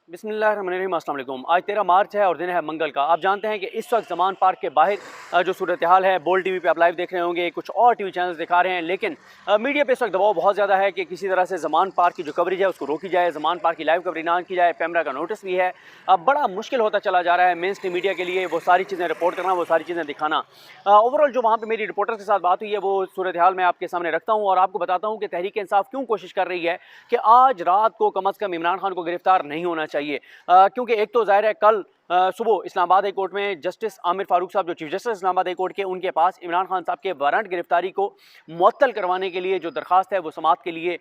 बिस्मिल्लाहिर्रहमानिर्रहीम, अस्सलाम वालेकुम। आज 13 मार्च है और दिन है मंगल का। आप जानते हैं कि इस वक्त ज़मान पार्क के बाहर जो सूरत हाल है, बोल्ड टीवी पे आप लाइव देख रहे होंगे, कुछ और टीवी चैनल्स दिखा रहे हैं, लेकिन मीडिया पे इस वक्त दबाव बहुत ज़्यादा है कि किसी तरह से ज़मान पार्क की जो कवरेज है उसको रोकी जाए, ज़मान पार्क की लाइव कवरेज ना की जाए। पैमरा का नोटिस भी है। अब बड़ा मुश्किल होता चला जा रहा है मेन स्ट्रीम मीडिया के लिए वो सारी चीज़ें रिपोर्ट करना, वो सारी चीज़ें दिखाना। ओवरऑल जो वहाँ पर मेरी रिपोर्टर के साथ बात हुई है वो सूरत हाल मैं आपके सामने रखता हूँ और आपको बताता हूँ कि तहरीक इंसाफ क्यों कोशिश कर रही है कि आज रात को कम अज़ कम इमरान खान को गिरफ्तार नहीं होना चाहिए। क्योंकि एक तो ज़ाहिर है कल सुबह इस्लामाबाद हाई कोर्ट में जस्टिस आमिर फारूक साहब जो chief justice Islamabad high court के, उनके पास इमरान खान साहब के वारंट गिरफ्तारी को मुअत्तल करवाने के लिए जो दरखास्त है वो समाअत के लिए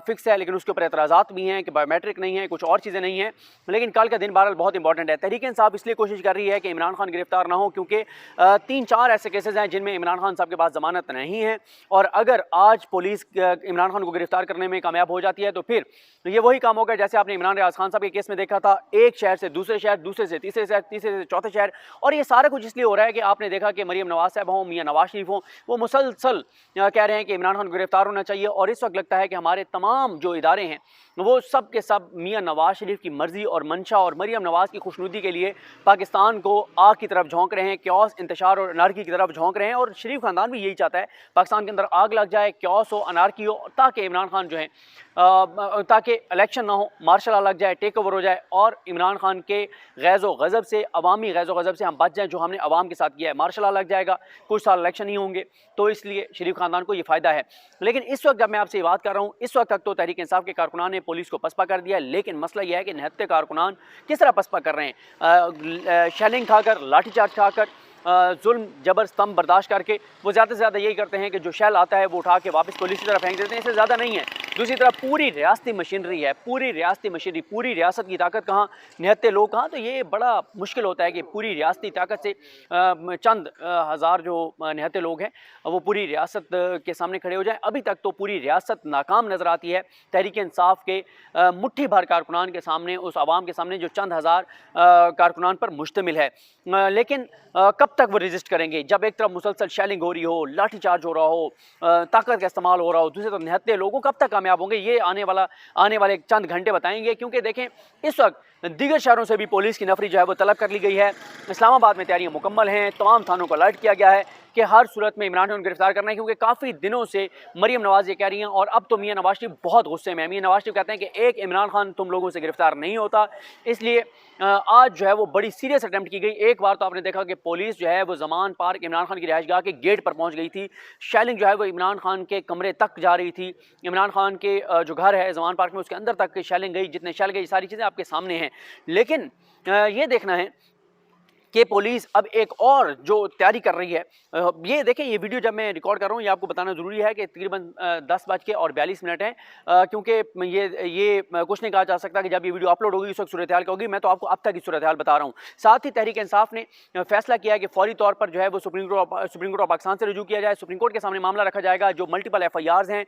फिक्स है, लेकिन उसके ऊपर एतराज़ात भी हैं कि बायोमेट्रिक नहीं है, कुछ और चीज़ें नहीं हैं। लेकिन कल का दिन बहरहाल बहुत इंपॉर्टेंट है। तहरीक इंसाफ इसलिए कोशिश कर रही है कि इमरान खान गिरफ्तार ना हो क्योंकि 3-4 ऐसे केसेज हैं जिनमें इमरान खान साहब के पास जमानत नहीं है और अगर आज पुलिस इमरान खान को गिरफ्तार करने में कामयाब हो जाती है तो फिर ये वही काम होगा जैसे आपने इमरान रियाज खान साहब के केस में देखा था, एक शहर से दूसरे शहर, दूसरे से तीसरे शहर, तीसरे से चौथे शहर। और ये सारा कुछ इसलिए हो रहा है कि आपने देखा कि मरीम नवाज साहब हों, मियां नवाज शरीफ हों, वो मुसलसल कह रहे हैं कि इमरान खान को गिरफ्तार होना चाहिए। और इस वक्त लगता है कि हमारे तमाम जो इदारे हैं वो सब के सब मियां नवाज शरीफ की मर्जी और मंशा और मरीम नवाज की खुशनुदी के लिए पाकिस्तान को आग की तरफ झोंक रहे हैं, क्योस, इंतशार और अनारकी की तरफ झोंक रहे हैं। और शरीफ खानदान भी यही चाहता है पाकिस्तान के अंदर आग लग जाए, क्योस हो, अनारकी हो, ताकि इमरान खान जो है ताकि इलेक्शन ना हो, मार्शल लॉ लग जाए, टेक ओवर हो जाए और इमरान खान के गैज़ो गज़ब से, अवामी गैज़ो गज़ब से हम बच जाएँ जो हमने अवाम के साथ किया है। मार्शल लॉ लग जाएगा, कुछ साल इलेक्शन नहीं होंगे, तो इसलिए शरीफ खानदान को ये फ़ायदा है। लेकिन इस वक्त जब मैं आपसे ये बात कर रहा हूँ, इस वक्त तक तो तहरीक इंसाफ के कारकुनान ने पुलिस को पसपा कर दिया, लेकिन मसला यह है कि निहत्ते कारकुनान किस तरह पसपा कर रहे हैं, शेलिंग खाकर, लाठीचार्ज खाकर, जुल्म जबर स्तंभ बर्दाश्त करके। वो ज़्यादा से ज़्यादा यही करते हैं कि जो शैल आता है वो उठा के वापस पुलिस की तरफ फेंक देते हैं, इससे ज़्यादा नहीं है। दूसरी तरफ पूरी रियासती मशीनरी है, पूरी रियासती मशीनरी, पूरी रियासत की ताकत कहाँ, निहत्ते लोग कहाँ। तो ये बड़ा मुश्किल होता है कि पूरी रियासती ताकत से चंद हज़ार जो निहत्ते लोग हैं वो पूरी रियासत के सामने खड़े हो जाएं। अभी तक तो पूरी रियासत नाकाम नज़र आती है तहरीक इंसाफ के मुट्ठी भर कारकुनान के सामने, उस आवाम के सामने जो चंद हज़ार कारकुनान पर मुश्तमिल है। लेकिन कब तक वो रेजिस्ट करेंगे जब एक तरफ मुसलसल शेलिंग हो रही हो, लाठीचार्ज हो रहा हो, ताकत का इस्तेमाल हो रहा हो, दूसरी तरफ निहत्ते लोगों कब तक कामयाब होंगे, ये आने वाले चंद घंटे बताएंगे। क्योंकि देखें इस वक्त दीगर शहरों से भी पुलिस की नफरी जो है वो तलब कर ली गई है। इस्लामाबाद में तैयारियां मुकम्मल हैं, तमाम थानों को अलर्ट किया गया है कि हर सूरत में इमरान खान को गिरफ्तार करना है, क्योंकि काफ़ी दिनों से मरीम नवाज ये कह रही हैं और अब तो मियां नवाज शरीफ बहुत गुस्से में है। मियां नवाज शरीफ कहते हैं कि एक इमरान खान तुम लोगों से गिरफ्तार नहीं होता, इसलिए आज जो है वो बड़ी सीरियस अटैम्प्ट की गई। एक बार तो आपने देखा कि पुलिस जो है वो ज़मान पार्क इमरान खान की रिहाइशगाह के गेट पर पहुंच गई थी, शेलिंग जो है वो इमरान खान के कमरे तक जा रही थी, इमरान खान के जो घर है ज़मान पार्क में उसके अंदर तक शेलिंग गई, जितने शेल गई सारी चीज़ें आपके सामने हैं। लेकिन ये देखना है कि पुलिस अब एक और जो तैयारी कर रही है। ये देखें, ये वीडियो जब मैं रिकॉर्ड कर रहा हूँ, ये आपको बताना ज़रूरी है कि तकरीबन 10:42 है, क्योंकि ये कुछ नहीं कहा जा सकता कि जब ये वीडियो अपलोड होगी उस वक्त सूरत हाल क्या होगी। मैं तो आपको अब तक की सूरत हाल बता रहा हूँ। साथ ही तहरीक इंसाफ ने फैसला किया है कि फौरी तौर पर जो है वो सुप्रीम कोर्ट ऑफ पाकिस्तान से रजू किया जाए, सुप्रीम कोर्ट के सामने मामला रखा जाएगा। जो मल्टीपल FIRs हैं,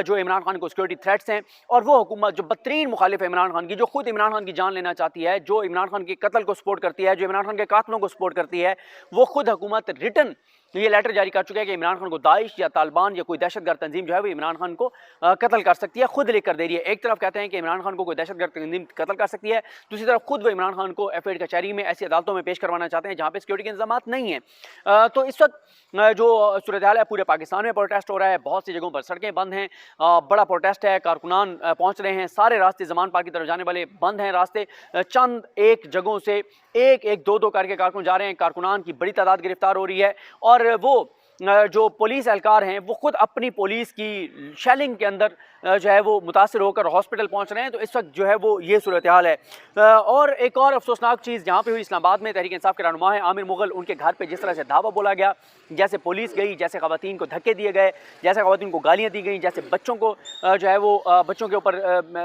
जो इमरान खान को सिक्योरिटी थ्रेट्स हैं, और वो हुकूमत जो बदतरीन मुखालिफ है इमरान खान की, जो खुद इमरान खान की जान लेना चाहती है, जो इमरान खान के कत्ल को सपोर्ट करती है, जो इमरान खान के कातलों को सपोर्ट करती है, वो खुद हुकूमत रिटन ये लेटर जारी कर चुका है कि इमरान खान को दाइश या तालिबान या कोई दहशतगर्द तंजीम जो है वो इमरान खान को कत्ल कर सकती है, खुद लिख कर दे रही है। एक तरफ कहते हैं कि इमरान खान को कोई दहशतगर्द तंजीम कत्ल कर सकती है, दूसरी तरफ खुद वो इमरान खान को FIR कचहरी में ऐसी अदालतों में पेश करवाना चाहते हैं जहाँ पे सिक्योरिटी के इंतजाम नहीं है। तो इस वक्त जो सूरत हाल है, पूरे पाकिस्तान में प्रोटेस्ट हो रहा है, बहुत सी जगहों पर सड़कें बंद हैं, बड़ा प्रोटेस्ट है, कारकुनान पहुँच रहे हैं, सारे रास्ते ज़मान पार्क की तरफ जाने वाले बंद हैं रास्ते। चंद एक जगहों से एक दो करके कारकुन जा रहे हैं, कारकुनान की बड़ी तादाद गिरफ्तार हो रही है और वो जो पुलिस एहलकार हैं वो खुद अपनी पुलिस की शेलिंग के अंदर जो है वो मुतासिर होकर हॉस्पिटल पहुंच रहे हैं। तो इस वक्त जो है वो ये सूरत हाल है। और एक और अफसोसनाक चीज़ जहाँ पे हुई इस्लामाबाद में, तहरीक इंसाफ के रहनुमा है आमिर मुगल, उनके घर पे जिस तरह से धावा बोला गया, जैसे पुलिस गई, जैसे ख़वातीन को धक्के दिए गए, जैसे ख़वातीन को गालियाँ दी गई, जैसे बच्चों को जो है वो बच्चों के ऊपर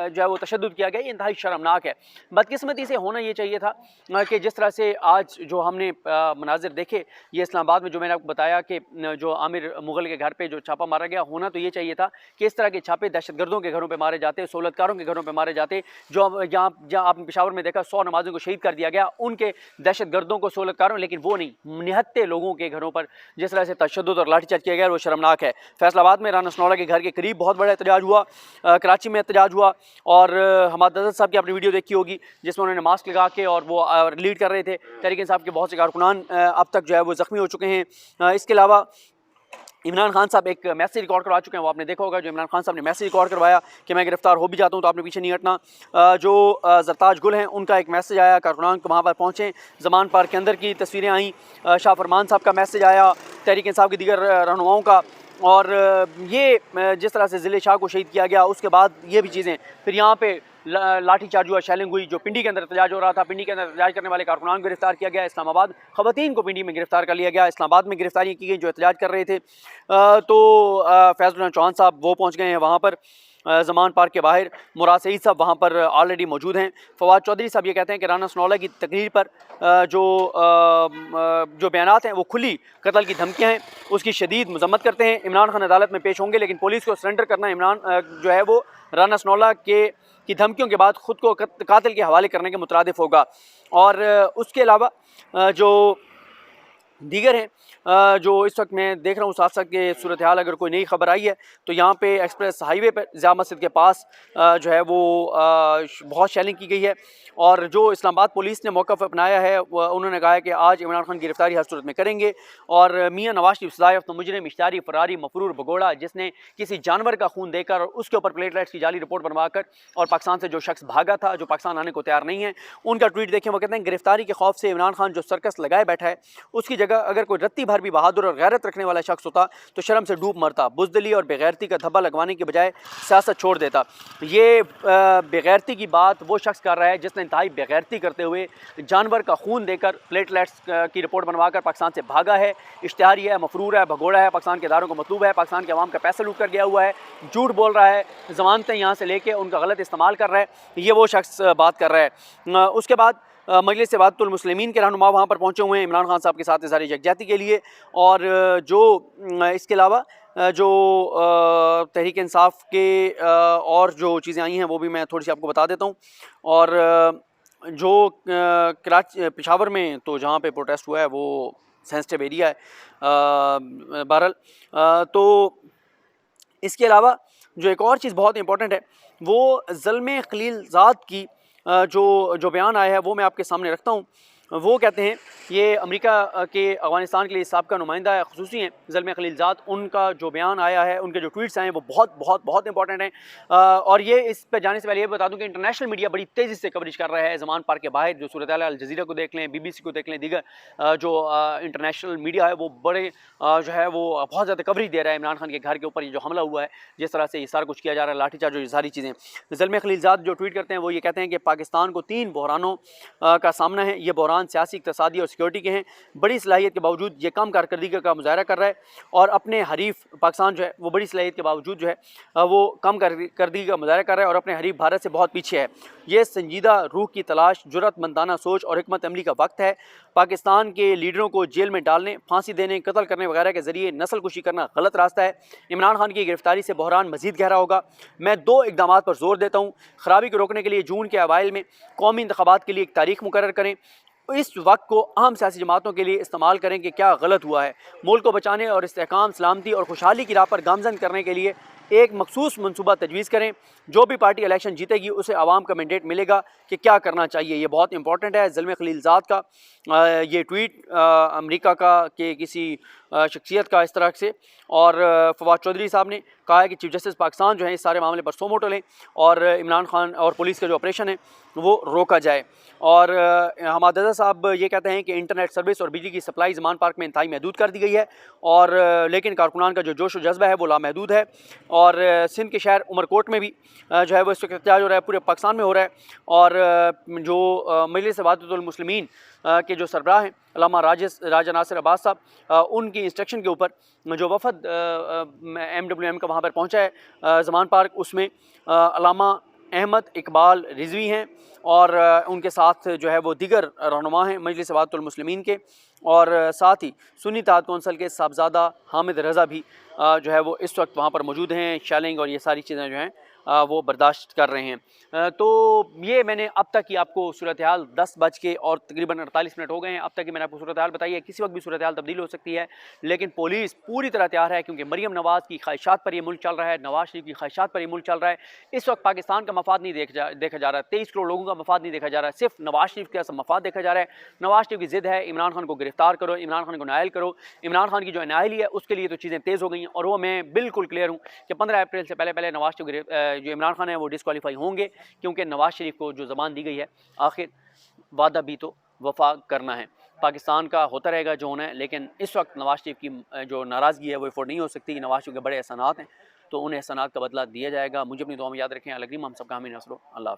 जो है वो तशद्दुद किया गया, ये इंतहाई शर्मनाक है। बदकिस्मती से होना ये चाहिए था कि जिस तरह से आज जो हमने मनाजिर देखे, ये इस्लामाबाद में जो मैंने आपको बताया कि जो आमिर मुगल के घर पे जो छापा मारा गया, होना तो ये चाहिए था कि इस तरह के छापे दहशत दहशतगर्दों के घरों पर मारे जाते, सहूलतकारों के घरों पर मारे जाते, जो जहाँ जहाँ आपने पेशावर में देखा 100 नमाजियों को शहीद कर दिया गया, उनके दहशतगर्दों को, सहूलतकारों, लेकिन वो नहीं, निहत्ते लोगों के घरों पर जिस तरह से तशद्दुद और लाठीचार्ज किया गया वो शर्मनाक है। फैसलाबाद में राना सनौला के घर के करीब बहुत बड़ा एहतजाज हुआ, कराची में एहतजाज हुआ, और हमाद अज़हर साहब की आपने वीडियो देखी होगी जिसमें उन्होंने मास्क लगा के और वो लीड कर रहे थे। तहरीक इंसाफ के बहुत से कारकुनान अब तक जो है वो ज़ख्मी हो चुके हैं। इसके अलावा इमरान खान साहब एक मैसेज रिकॉर्ड करवा चुके हैं, वो आपने देखा होगा, जो इमरान खान साहब ने मैसेज रिकॉर्ड करवाया कि मैं गिरफ्तार हो भी जाता हूं तो आपने पीछे नहीं हटना। जो ज़रताज गुल हैं उनका एक मैसेज आया, कारकुनान को वहाँ पर पहुँचे, ज़मान पार्क के अंदर की तस्वीरें आईं, शाह फरमान साहब का मैसेज आया, तहरीक इंसाफ के दीगर रहनुमाओं का, और ये जिस तरह से ज़िले शाह को शहीद किया गया उसके बाद ये भी चीज़ें, फिर यहाँ पे लाठी चार्ज हुआ, शैलिंग हुई, जो पिंडी के अंदर एहतजाज हो रहा था, पिंडी के अंदर एहतजाज करने वाले कारकुनान को गिरफ्तार किया गया। इस्लामाबाद ख़वातीन को पिंडी में गिरफ्तार कर लिया गया, इस्लामाबाद में गिरफ्तारियाँ की गई जो एहतजाज कर रहे थे। तो फैज़ल चौहान साहब वो पहुँच गए हैं वहाँ पर ज़मान पार्क के बाहर, मुराद सईद साहब वहाँ पर ऑलरेडी मौजूद हैं। फवाद चौधरी साहब ये कहते हैं कि राना सनौला की तकरीर पर जो बयानात हैं वो खुली कत्ल की धमकियाँ हैं, उसकी शदीद मजम्मत करते हैं। इमरान खान अदालत में पेश होंगे, लेकिन पुलिस को सरेंडर करना इमरान जो है वो राना सनौला की धमकियों के बाद ख़ुद को कातिल के हवाले करने के मुतरादिफ होगा। और उसके अलावा जो दीगर हैं, जो इस वक्त मैं देख रहा हूँ साथ साथ के सूरत हाल, अगर कोई नई खबर आई है तो यहाँ पे एक्सप्रेस हाईवे पर जामा मस्जिद के पास जो है वो बहुत शेलिंग की गई है, और जो इस्लामाबाद पुलिस ने मौक़िफ़ अपनाया है उन्होंने कहा है कि आज इमरान खान की गिरफ्तारी हर सूरत में करेंगे। और मियाँ नवाज शरीफ सज़ायाफ्ता मुजरिम, इश्तारी, फरारी, मफरूर, भगोड़ा, जिसने किसी जानवर का खून देकर और उसके ऊपर प्लेटलेट्स की जाली रिपोर्ट बनवाकर और पाकिस्तान से जो शख्स भागा था, जो पाकिस्तान आने को तैयार नहीं है, उनका ट्वीट देखें। वो कहते हैं गिरफ्तारी के खौफ से इमरान खान जो सर्कस लगाए बैठा है, उसकी जगह अगर कोई रत्ती भर भी बहादुर और गैरत रखने वाला शख्स होता तो शर्म से डूब मरता, बुज़दिली और बेगैरती का धब्बा लगवाने के बजाय सियासत छोड़ देता। ये बेगैरती की बात वो शख्स कर रहा है जिसने इंतहाई बेगैरती करते हुए जानवर का खून देकर प्लेटलेट्स की रिपोर्ट बनवाकर पाकिस्तान से भागा है, इश्तिहारी है, मफरूर है, भगोड़ा है, पाकिस्तान के इदारों को मतलूब है, पाकिस्तान के अवाम का पैसा लूट कर गया हुआ है, झूठ बोल रहा है, ज़मानतें यहाँ से लेके उनका गलत इस्तेमाल कर रहा है, ये वो शख्स बात कर रहा है। उसके बाद मजलिस इत्तेहादुल मुस्लिमीन के रहनुमा वहाँ पर पहुँचे हुए हैं इमरान खान साहब के साथ इज़हार यकजहती के लिए। और जो इसके अलावा जो तहरीक इंसाफ के और जो चीज़ें आई हैं वो भी मैं थोड़ी सी आपको बता देता हूँ। और जो कराची, पेशावर में तो जहाँ पे प्रोटेस्ट हुआ है वो सेंसिटिव एरिया है बहरहाल। तो इसके अलावा जो एक और चीज़ बहुत इंपॉर्टेंट है वो ज़ल्मे खलीलज़ाद की जो बयान आया है वो मैं आपके सामने रखता हूँ। वो कहते हैं, ये अमेरिका के अफ़गानिस्तान के लिए साबिक़ा नुमाइंदा है, ख़ुसूसी हैं ज़ल्मे खलीलज़ाद, उनका जो बयान आया है, उनके जो ट्वीट्स आए हैं वो बहुत बहुत बहुत इंपॉर्टेंट हैं। और ये इस पर जाने से पहले ये बता दूं कि इंटरनेशनल मीडिया बड़ी तेज़ी से कवरेज कर रहा है ज़मान पार्क के बाहर, जो सूरत हाल, अल जज़ीरा को देख लें, BBC को देख लें, दीगर जो इंटरनेशनल मीडिया है वो बड़े जो है वो बहुत ज़्यादा कवरेज दे रहा है इमरान खान के घर के ऊपर। ये जो हमला हुआ है, जिस तरह से ये सारा कुछ किया जा रहा है, लाठीचार्ज, जो सारी चीज़ें। ज़ल्मे खलीलज़ाद जो ट्वीट करते हैं वो ये कहते हैं कि पाकिस्तान को 3 बहरानों का सामना है। ये बहरान सियासी, इक़्तिसादी और सिक्योरिटी के हैं। बड़ी सलाहियत के बावजूद ये कम कारकर्दगी का मुज़ाहरा कर रहा है, और अपने हरीफ पाकिस्तान जो है वो बड़ी सलाहियत के बावजूद जो है वो कम कारकर्दगी का मुज़ाहरा कर रहा है, और अपने हरीफ भारत से बहुत पीछे है। ये संजीदा रूह की तलाश, जुर्रतमंदाना सोच और हिकमत अमली का वक्त है। पाकिस्तान के लीडरों को जेल में डालने, फांसी देने, कत्ल करने वगैरह के ज़रिए नस्ल कुशी करना गलत रास्ता है। इमरान खान की गिरफ्तारी से बहरान मज़ीद गहरा होगा। मैं 2 इक़दाम पर ज़ोर देता हूँ। खराबी को रोकने के लिए जून के अवाइल में कौमी इंतख़ाबात के लिए एक तारीख मुकर्रर करें। इस वक्त को अहम सियासी जमातों के लिए इस्तेमाल करें कि क्या गलत हुआ है। मुल्क को बचाने और इस्तेहकाम, सलामती और खुशहाली की राह पर गामजन करने के लिए एक मखसूस मनसूबा तजवीज़ करें। जो भी पार्टी इलेक्शन जीतेगी उसे आवाम का मैंडेट मिलेगा कि क्या करना चाहिए। ये बहुत इंपॉर्टेंट है। ज़ल्मे खलीलज़ाद का ये ट्वीट अमेरिका का के किसी शख्सियत का इस तरह से, और फवाद चौधरी साहब ने कहा है कि चीफ जस्टिस पाकिस्तान जो है इस सारे मामले पर सोमोटो लें और इमरान खान और पुलिस का जो ऑपरेशन है वो रोका जाए। और हमाद अज़हर साहब ये कहते हैं कि इंटरनेट सर्विस और बिजली की सप्लाई ज़मान पार्क में इंतहाई महदूद कर दी गई है, और लेकिन कारकुनान का जो जोश और जज्बा है वो लामहदूद है। और सिंध के शहर उमरकोट में भी जो है वो इस वक्त एहतजाज हो रहा है, पूरे पाकिस्तान में हो रहा है। और जो मजलिस इत्तेहादुल मुस्लिमीन के जो सरबराह हैं अल्लामा राजा नासिर अब्बास साहब, उनकी इंस्ट्रक्शन के ऊपर जो वफद MWM का वहाँ पर पहुँचा है ज़मान पार्क, उसमें अल्लामा अहमद इकबाल रिजवी हैं और उनके साथ जो है वो दीगर रहनुमा हैं मजलिस इत्तेहादुल मुस्लिमीन के, और साथ ही सुन्नी इत्तेहाद कौंसिल के साहबजादा हामिद रज़ा भी जो है वो इस वक्त वहाँ पर मौजूद हैं। शेलिंग और ये सारी चीज़ें जो हैं वो बर्दाश्त कर रहे हैं। तो ये मैंने अब तक की आपको सूरत हाल 10 बज के और तकरीबन 48 मिनट हो गए हैं, अब तक की मैंने आपको सूरत हाल बताई है। किसी वक्त भी सूरत हाल तब्दील हो सकती है, लेकिन पुलिस पूरी तरह तैयार है, क्योंकि मरीम नवाज़ की ख्वाहिशात पर ये मुल्क चल रहा है, नवाज शरीफ की ख्वाहिशात पर ये मुल्क चल रहा है। इस वक्त पाकिस्तान का मफाद नहीं देखा जा रहा, 23 करोड़ लोगों का मफाद नहीं देखा जा रहा, सिर्फ नवाज शरीफ का मफाद देखा जा रहा है। नवाज शरीफ की जिद है इमरान खान को गिरफ्तार करो, इमरान खान को नायल करो। इमरान खान की जो नायली है उसके लिए तो चीज़ें तेज़ हो गई हैं, और वो मैं बिल्कुल क्लियर हूँ कि 15 अप्रैल से पहले पहले नवाज शरीफ जो इमरान खान है वो डिस्क्वालीफाई होंगे, क्योंकि नवाज शरीफ को जो ज़बान दी गई है आखिर वादा भी तो वफा करना है। पाकिस्तान का होता रहेगा जो होना है, लेकिन इस वक्त नवाज शरीफ की जो नाराज़गी है वो अफोर्ड नहीं हो सकती। नवाज शरीफ के बड़े एहसानात हैं, तो उन एहसानात का बदला दिया जाएगा। मुझे अपनी दुआ में याद रखें। अलगरीम हम सबका हामी नसरो। अल्लाह।